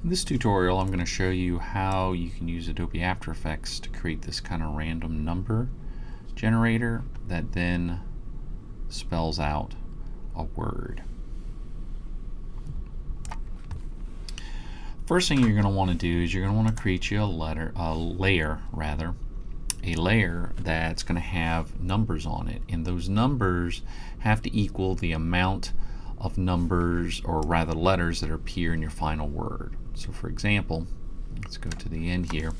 In this tutorial, I'm going to show you how you can use Adobe After Effects to create this kind of random number generator that then spells out a word. First thing you're going to want to do is you're going to want to create you a layer that's going to have numbers on it, and those numbers have to equal the amount of numbers, or rather letters, that appear in your final word. So for example, let's go to the end here,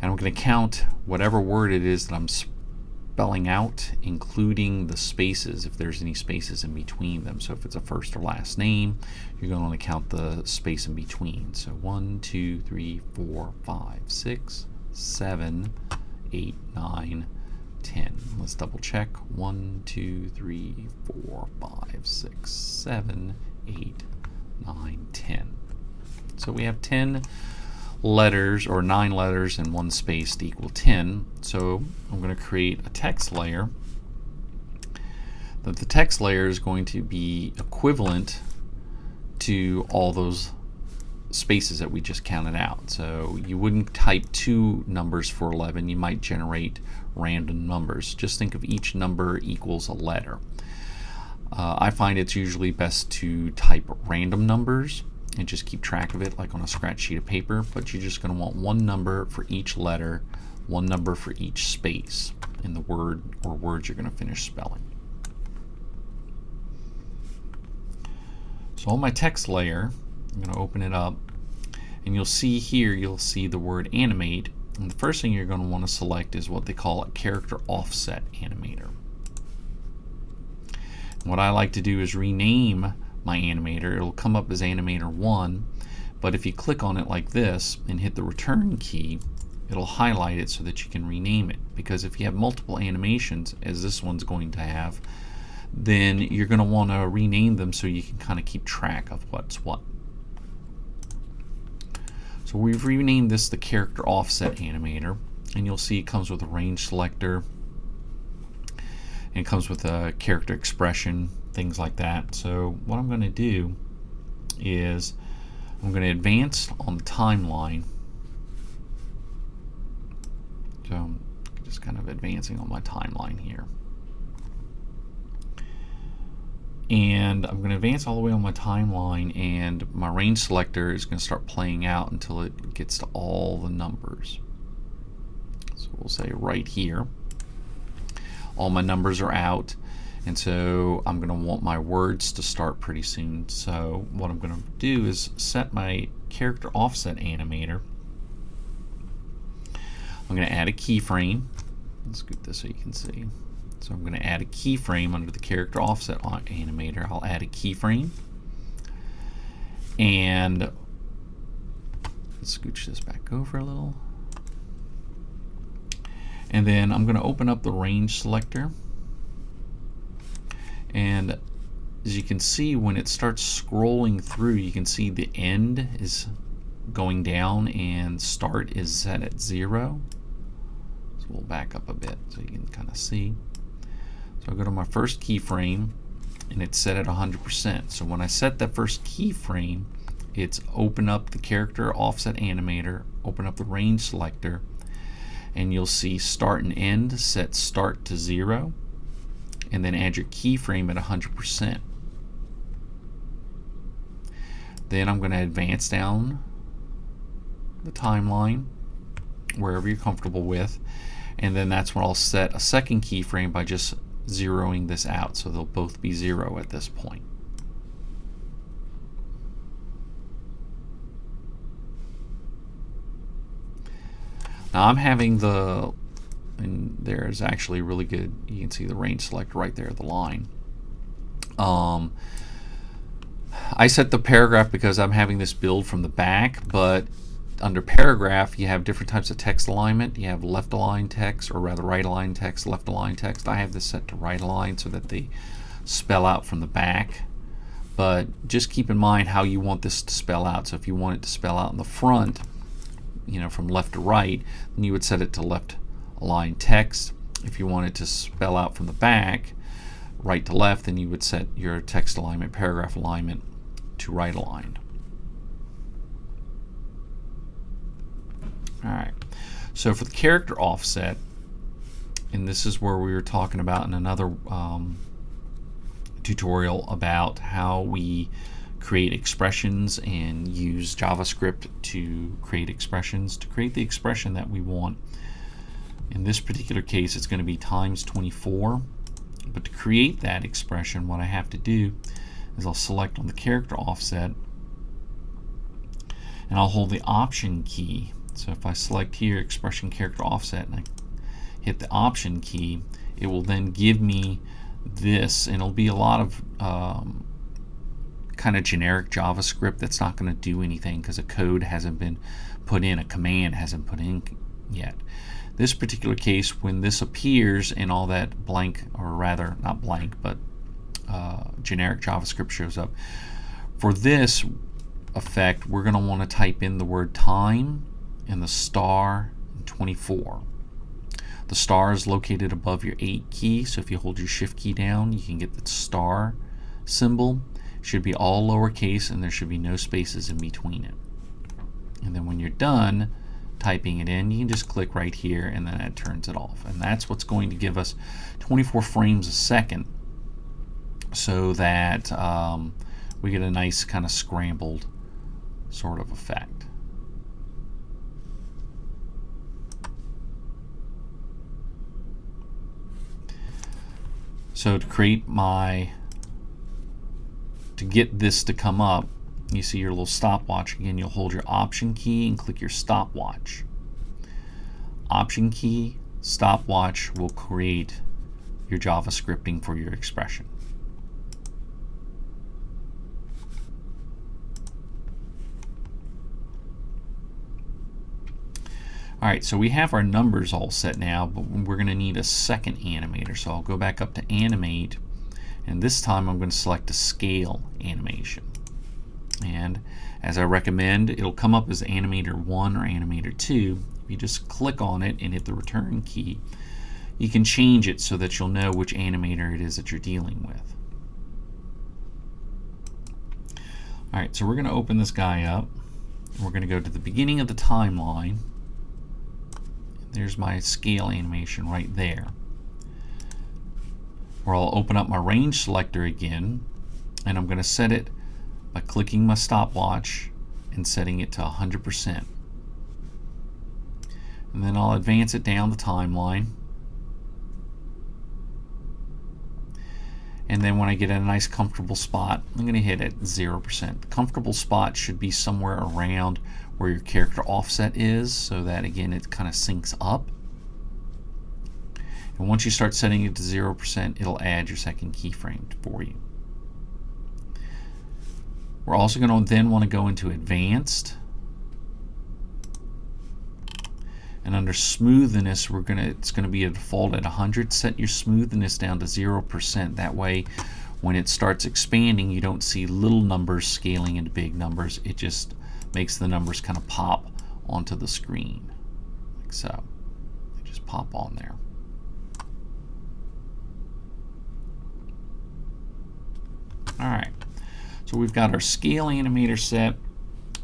and I'm going to count whatever word it is that I'm spelling out, including the spaces, if there's any spaces in between them. So if it's a first or last name, you're going to want to count the space in between. So 1, 2, 3, 4, 5, 6, 7, 8, 9, 10. Let's double check. 1, 2, 3, 4, 5, 6, 7, 8, 9, 10. So we have 10 letters, or 9 letters and 1 space to equal 10. So I'm going to create a text layer. The text layer is going to be equivalent to all those spaces that we just counted out. So you wouldn't type 2 numbers for 11, you might generate random numbers. Just think of each number equals a letter. I find it's usually best to type random numbers and just keep track of it like on a scratch sheet of paper, but you're just going to want one number for each letter, one number for each space in the word or words you're going to finish spelling. So on my text layer, I'm going to open it up, and you'll see here, you'll see the word animate, and the first thing you're going to want to select is what they call a character offset animator. And what I like to do is rename my animator. It'll come up as animator 1, but if you click on it like this and hit the return key, it'll highlight it so that you can rename it, because if you have multiple animations, as this one's going to have, then you're going to want to rename them so you can kind of keep track of what's what. So we've renamed this the character offset animator, and you'll see it comes with a range selector, and it comes with a character expression, things like that. So what I'm going to do is I'm going to advance on the timeline. So I'm just kind of advancing on my timeline here. And I'm going to advance all the way on my timeline, and my range selector is going to start playing out until it gets to all the numbers. So we'll say right here, all my numbers are out, and so I'm going to want my words to start pretty soon. So what I'm going to do is set my character offset animator. I'm going to add a keyframe. Let's scoot this so you can see. So I'm going to add a keyframe under the character offset animator. I'll add a keyframe, and let's scooch this back over a little. And then I'm going to open up the range selector, and as you can see, when it starts scrolling through, you can see the end is going down and start is set at 0. So we'll back up a bit so you can kind of see. So I'll go to my first keyframe, and it's set at 100%. So when I set that first keyframe, it's open up the character offset animator, open up the range selector, and you'll see start and end, set start to 0, and then add your keyframe at 100%. Then I'm going to advance down the timeline wherever you're comfortable with, and then that's when I'll set a second keyframe by just zeroing this out, so they'll both be 0 at this point. Now I'm having and there's actually really good, you can see the range select right there, the line. I set the paragraph because I'm having this build from the back, but under paragraph you have different types of text alignment. You have left aligned text, or rather right aligned text, left aligned text. I have this set to right aligned so that they spell out from the back, but just keep in mind how you want this to spell out. So if you want it to spell out in the front, you know, from left to right, then you would set it to left aligned text. If you want it to spell out from the back, right to left, then you would set your text alignment, paragraph alignment to right aligned. So for the character offset, and this is where we were talking about in another tutorial about how we create expressions and use JavaScript to create expressions, to create the expression that we want. In this particular case, it's going to be times 24. But to create that expression, what I have to do is I'll select on the character offset, and I'll hold the Option key. So if I select here expression character offset and I hit the Option key, it will then give me this, and it'll be a lot of kind of generic JavaScript that's not going to do anything because a code hasn't been put in, a command hasn't put in yet. This particular case, when this appears and all that blank, or rather not blank, but generic JavaScript shows up, for this effect we're going to want to type in the word time and the star and 24. The star is located above your 8 key, so if you hold your shift key down you can get the star symbol. It should be all lowercase and there should be no spaces in between it. And then when you're done typing it in, you can just click right here and then that turns it off. And that's what's going to give us 24 frames a second, so that we get a nice kind of scrambled sort of effect. So to create to get this to come up, you see your little stopwatch again, you'll hold your Option key and click your stopwatch. Option key, stopwatch will create your JavaScripting for your expression. Alright, so we have our numbers all set now, but we're going to need a second animator. So I'll go back up to Animate, and this time I'm going to select a Scale animation. And as I recommend, it'll come up as Animator 1 or Animator 2. If you just click on it and hit the Return key, you can change it so that you'll know which animator it is that you're dealing with. Alright, so we're going to open this guy up. We're going to go to the beginning of the timeline. There's my scale animation right there. Where I'll open up my range selector again, and I'm going to set it by clicking my stopwatch and setting it to 100%. And then I'll advance it down the timeline. And then when I get in a nice comfortable spot, I'm going to hit it 0%. The comfortable spot should be somewhere around where your character offset is, so that again it kind of syncs up. And once you start setting it to 0%, it'll add your second keyframe for you. We're also going to then want to go into Advanced, and under Smoothness it's going to be a default at 100. Set your smoothness down to 0%. That way when it starts expanding you don't see little numbers scaling into big numbers. It just makes the numbers kind of pop onto the screen like so. They just pop on there. Alright, so we've got our scale animator set,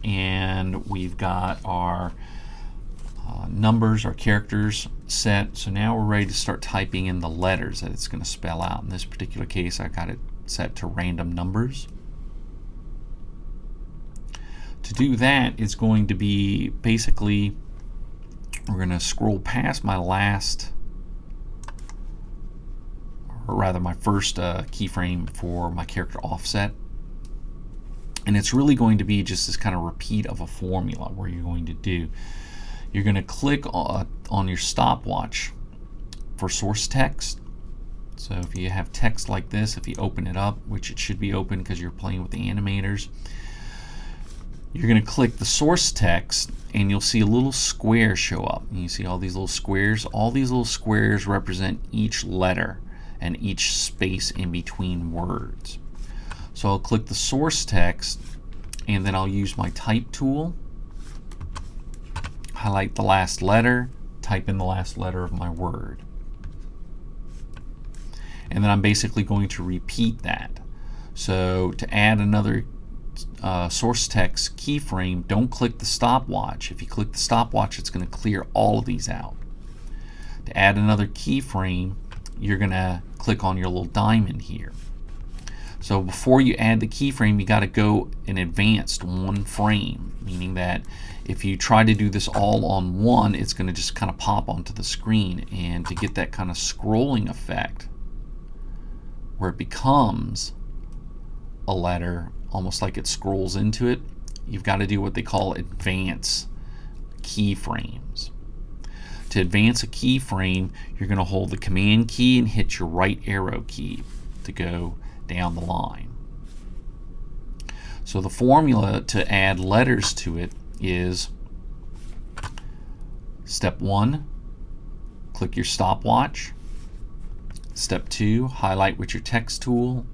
and we've got our numbers, our characters set. So now we're ready to start typing in the letters that it's going to spell out. In this particular case I got it set to random numbers. To do that, it's going to be basically, we're going to scroll past my last, or rather my first keyframe for my character offset, and it's really going to be just this kind of repeat of a formula where you're going to click on your stopwatch for source text. So if you have text like this, if you open it up, which it should be open because you're playing with the animators, you're going to click the source text and you'll see a little square show up. And you see all these little squares. All these little squares represent each letter and each space in between words. So I'll click the source text, and then I'll use my type tool, highlight the last letter, type in the last letter of my word. And then I'm basically going to repeat that. So to add another source text keyframe, don't click the stopwatch. If you click the stopwatch, it's going to clear all of these out. To add another keyframe, you're going to click on your little diamond here. So before you add the keyframe, you got to go in advanced one frame, meaning that if you try to do this all on one, it's going to just kind of pop onto the screen. And to get that kind of scrolling effect where it becomes a letter almost like it scrolls into it, you've got to do what they call advance keyframes. To advance a keyframe, you're going to hold the command key and hit your right arrow key to go down the line. So the formula to add letters to it is step 1, click your stopwatch. Step 2, highlight with your text tool.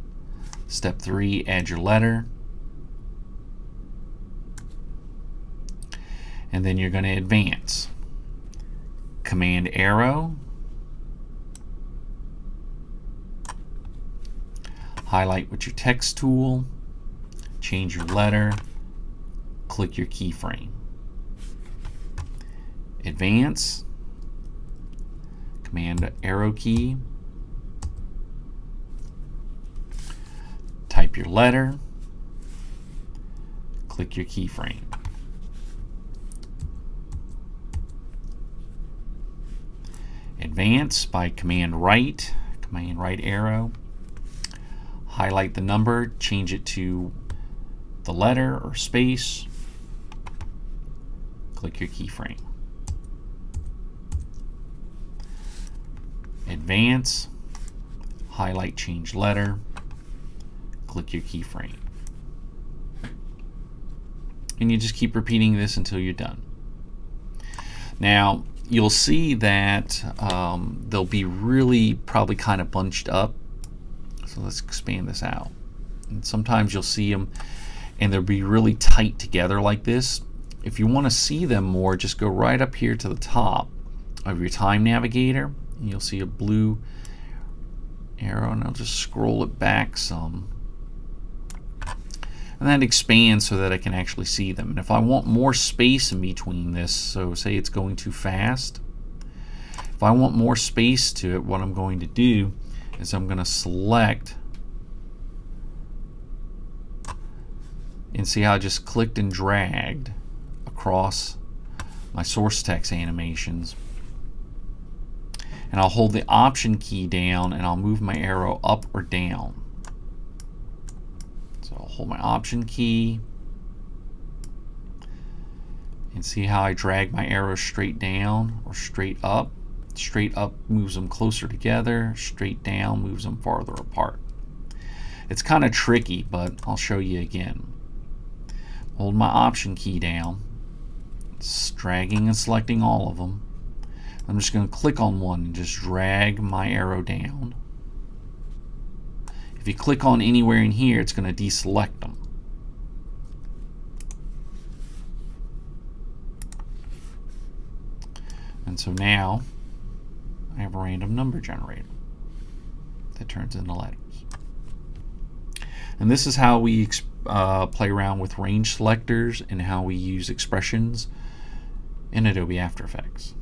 Step 3, add your letter. And then you're going to advance. Command arrow, highlight with your text tool, change your letter, click your keyframe. Advance, command arrow key, type your letter, click your keyframe. Advance by command right arrow, highlight the number, change it to the letter or space, click your keyframe. Advance, highlight, change letter, click your keyframe. And you just keep repeating this until you're done. Now, you'll see that they'll be really probably kind of bunched up. So let's expand this out. And sometimes you'll see them and they'll be really tight together like this. If you want to see them more, just go right up here to the top of your time navigator and you'll see a blue arrow, and I'll just scroll it back some. And that expands so that I can actually see them. And if I want more space in between this, so say it's going too fast, if I want more space to it, what I'm going to do is I'm going to select, and see how I just clicked and dragged across my source text animations. And I'll hold the Option key down and I'll move my arrow up or down. So I'll hold my Option key and see how I drag my arrow straight down or straight up. Straight up moves them closer together, straight down moves them farther apart. It's kind of tricky, but I'll show you again. Hold my Option key down, dragging and selecting all of them. I'm just going to click on one and just drag my arrow down. If you click on anywhere in here, it's going to deselect them. And so now I have a random number generator that turns into letters. And this is how we play around with range selectors and how we use expressions in Adobe After Effects.